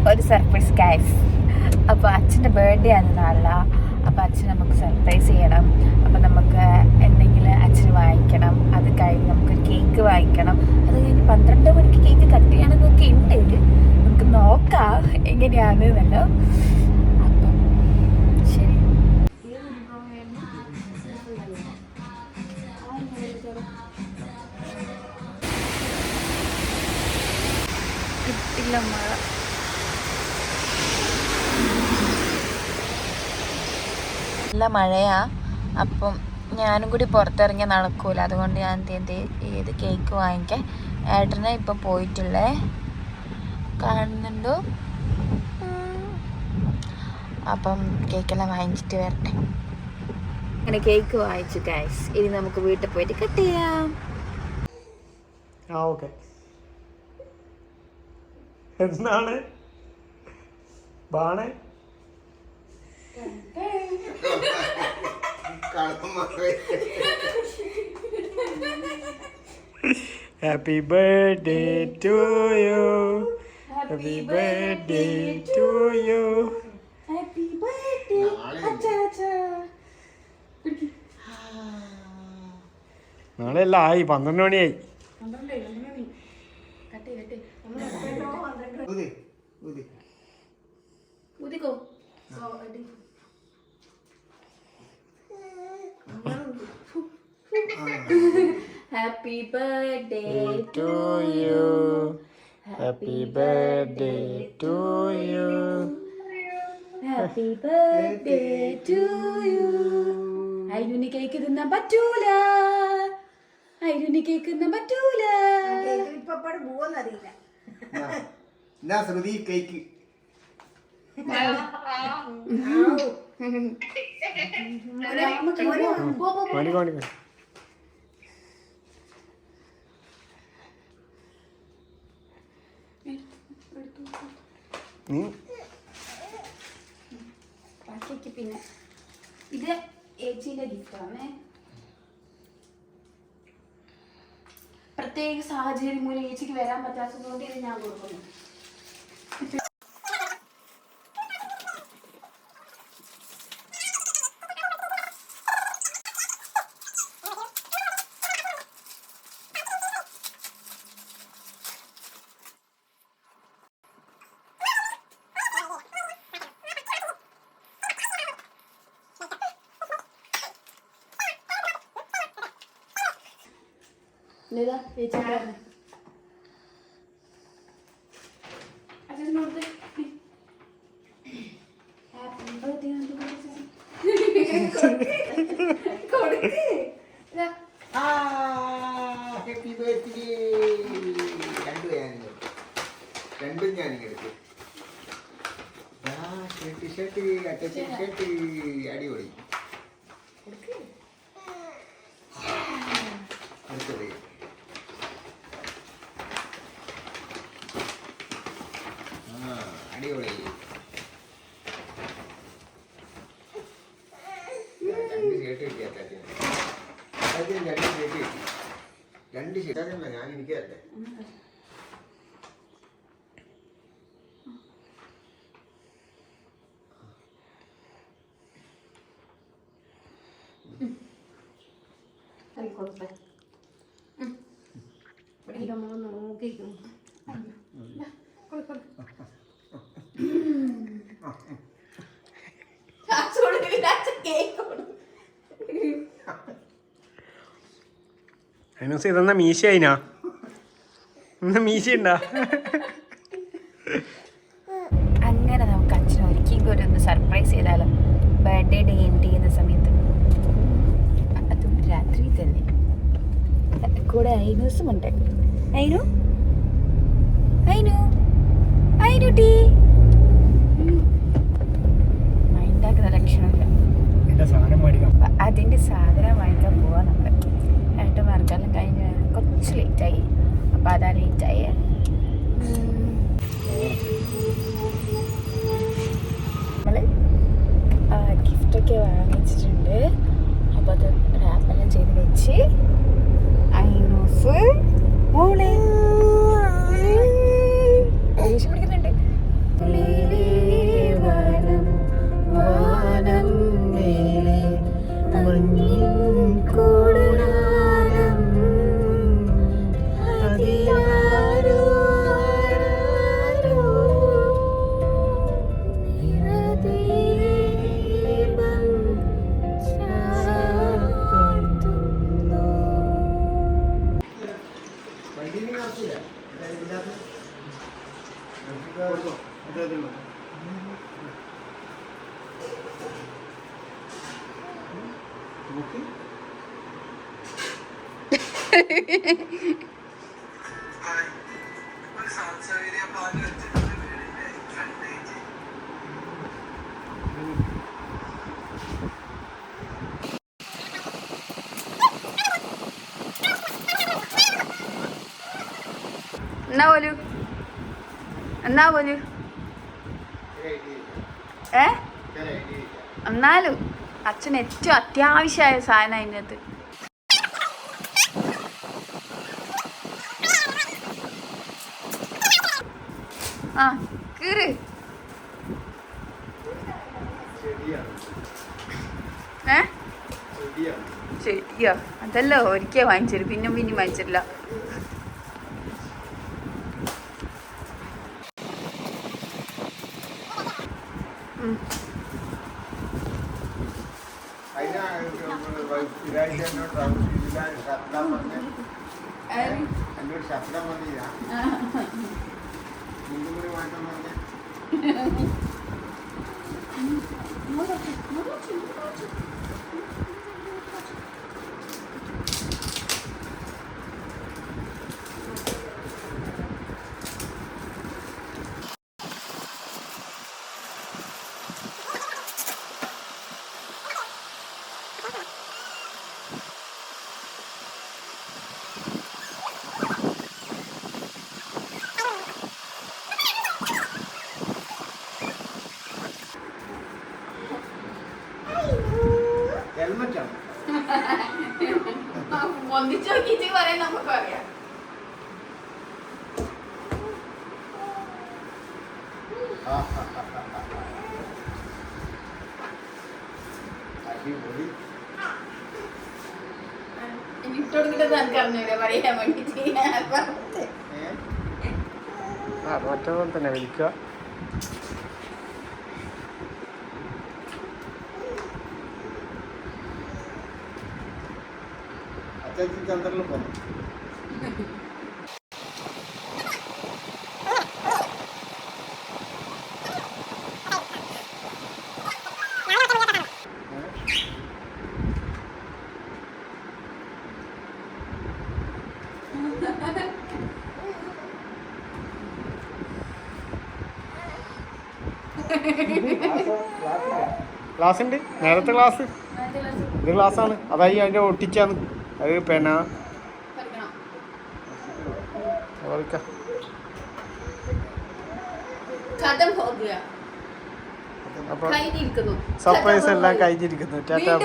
ഒരു surprise guys. അപ്പോൾ അച്ഛൻ്റെ ബർത്ത്ഡേ ആണ് നാളെ. അപ്പോൾ അച്ഛൻ നമുക്ക് സർപ്രൈസ് ചെയ്യണം. അപ്പോൾ നമുക്ക് എന്തെങ്കിലും അച്ഛന് വാങ്ങിക്കണം. അത് കഴിഞ്ഞ് നമുക്കൊരു കേക്ക് വാങ്ങിക്കണം. അത് കഴിഞ്ഞ് 12 മണിക്ക് കേക്ക് കട്ട് ചെയ്യണമെന്നൊക്കെ ഉണ്ട്. നമുക്ക് നോക്കാം എങ്ങനെയാണെന്നല്ലോ. അപ്പം ശരി. കിട്ടില്ല മഴ. നല്ല മഴയാ. അപ്പം ഞാനും കൂടി പുറത്തിറങ്ങി നടക്കൂല. അതുകൊണ്ട് ഞാൻ ഏത് കേക്ക് വാങ്ങിക്കാൻ ഏട്ടനെ ഇപ്പം പോയിട്ടുള്ളേ കാണുന്നുണ്ടോ. അപ്പം കേക്കെല്ലാം വാങ്ങിച്ചിട്ട് വരട്ടെ. അങ്ങനെ കേക്ക് വാങ്ങിച്ചു ഗൈസ്. ഇനി നമുക്ക് വീട്ടിൽ പോയിട്ട് കട്ട് ചെയ്യാം. ഓക്കെ. എന്താണ് ബാണേ? Happy birthday to you. Happy birthday to you. Happy birthday അച്ചാച്ചാ. നാളെ എല്ലാം ആയി. 12 മണിയായി. ഊതിക്കോ. Happy birthday to you. Happy birthday to you. Happy birthday to you. ഐനുനി കേക്ക് തിന്നാൻ പറ്റൂല. ഐനുനി കേക്ക് തിന്നാൻ പറ്റൂല. ഇപ്പപ്പാട് പോവെന്നറിയില്ല. എന്നാ ശ്രുതി കേക്ക് പിന്നെ ഇത് ഏച്ചിന്റെ ഗിഫ്റ്റാണ്. പ്രത്യേക സാഹചര്യം മൂലം ഏച്ചിക്ക് വരാൻ പറ്റാത്തതുകൊണ്ട് ഇത് ഞാൻ കൊടുക്കുന്നു. ഇതാ ചേച്ചി അച്ഛനോട് ഹാപ്പി ബർത്ത്ഡേ കൊടുക്ക്. Happy birthday. രണ്ടും ഞാനിങ്ങെടുത്തു. ഷർട്ട് അടിപൊളി. അടുത്തത് അടിപൊളി. രണ്ട് ഷർട്ട് കിട്ടിയ രണ്ട് ഷർട്ടല്ല ഞാൻ എനിക്കല്ലേ. നോക്കിക്കും അതിനൂസ് ഇതെന്നാ മീശ അതിനാ? ഇന്ന് മീശ ഉണ്ടാ? അങ്ങനെ നമുക്ക് അച്ഛനെ ഒരിക്കലും ഒരു സർപ്രൈസ് ചെയ്താലോ. ബർത്ത്ഡേ ഡേ എൻഡ് ചെയ്യുന്ന സമയത്ത്, അതും രാത്രി തന്നെ. കൂടെ ഐനൂസും ഉണ്ട്. ഐനു ഐനു ഐനു ടീ മൈൻഡാക്കുന്ന ലക്ഷണമില്ല. അതിൻ്റെ സാധനം വാങ്ങിക്കാൻ പോവാ നമ്മൾ. വർക്കെല്ലാം കഴിഞ്ഞ് കുറച്ച് ലേറ്റായി. അപ്പം അതാ ലേറ്റായി. നമ്മൾ ഗിഫ്റ്റൊക്കെ വാങ്ങിച്ചിട്ടുണ്ട്. അപ്പോൾ അത് റാപ്പെല്ലാം ചെയ്ത് വെച്ച് ഐനൂസ് മോളെ ദേഷ്യം പിടിക്കുന്നുണ്ട്. പുള്ളി എന്നാ പോലും എന്നാലും അച്ഛൻ ഏറ്റവും അത്യാവശ്യമായ സാധനം അതിനകത്ത്. ആ കീറ്. ശരിയോ? അതല്ലോ ഒരിക്കൽ വാങ്ങിച്ചിട്ട് പിന്നെ വാങ്ങിച്ചിട്ടില്ല. എന്നോട് ശബ്ദം വന്നില്ല. മുണ്ടും കൂടി മാറ്റം പറഞ്ഞ ഹെൽമറ്റാണ്. ഒന്നിച്ച് നോക്കിയിട്ട് പറയാൻ നമുക്ക് അറിയാം. അടിപൊളി. ഇട്ടോടുക്കിട്ട് നമുക്ക് അറിഞ്ഞൂടെ പറയാൻ വേണ്ടിട്ട്. മറ്റേ പോലെ തന്നെ വിളിക്കുക. അത്യാവശ്യം ചന്ദ്രനിൽ പോന്നു. ക്ലാസ് ഉണ്ട്, നേരത്തെ ക്ലാസ്. ഇത് ക്ലാസ്സാണ്, അതായി അതിൻ്റെ ഒട്ടിച്ചാന്ന്. അത് പെന അപ്പൊ സർപ്രൈസ് എല്ലാം കഴിഞ്ഞിരിക്കുന്നു. ടാറ്റാ.